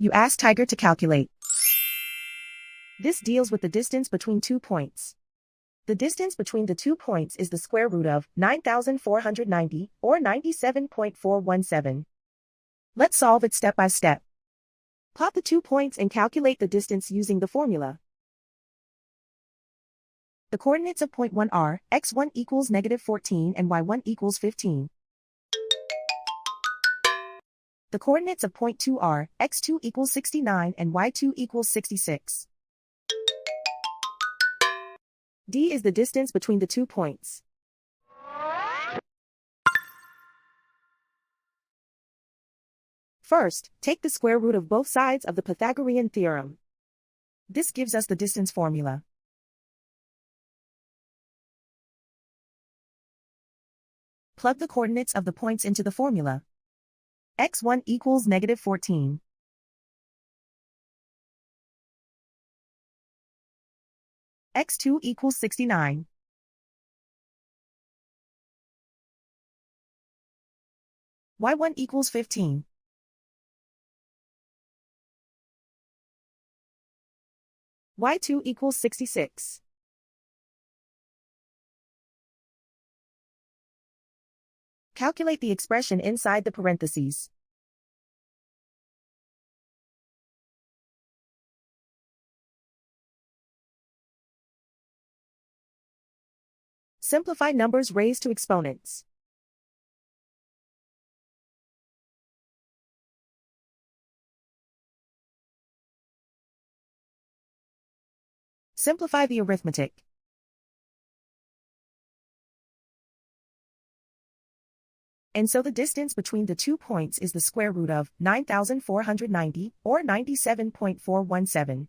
You ask Tiger to calculate. This deals with the distance between 2 points. The distance between the 2 points is the square root of 9,490, or 97.417. Let's solve it step by step. Plot the 2 points and calculate the distance using the formula. The coordinates of point 1 are x1 equals -14 and y1 equals 15. The coordinates of point 2 are x2 equals 69 and y2 equals 66. D is the distance between the 2 points. First, take the square root of both sides of the Pythagorean theorem. This gives us the distance formula. Plug the coordinates of the points into the formula. x1 equals -14. x2 equals 69. y1 equals 15. y2 equals 66. Calculate the expression inside the parentheses. Simplify numbers raised to exponents. Simplify the arithmetic. And so the distance between the 2 points is the square root of 9,490, or 97.417.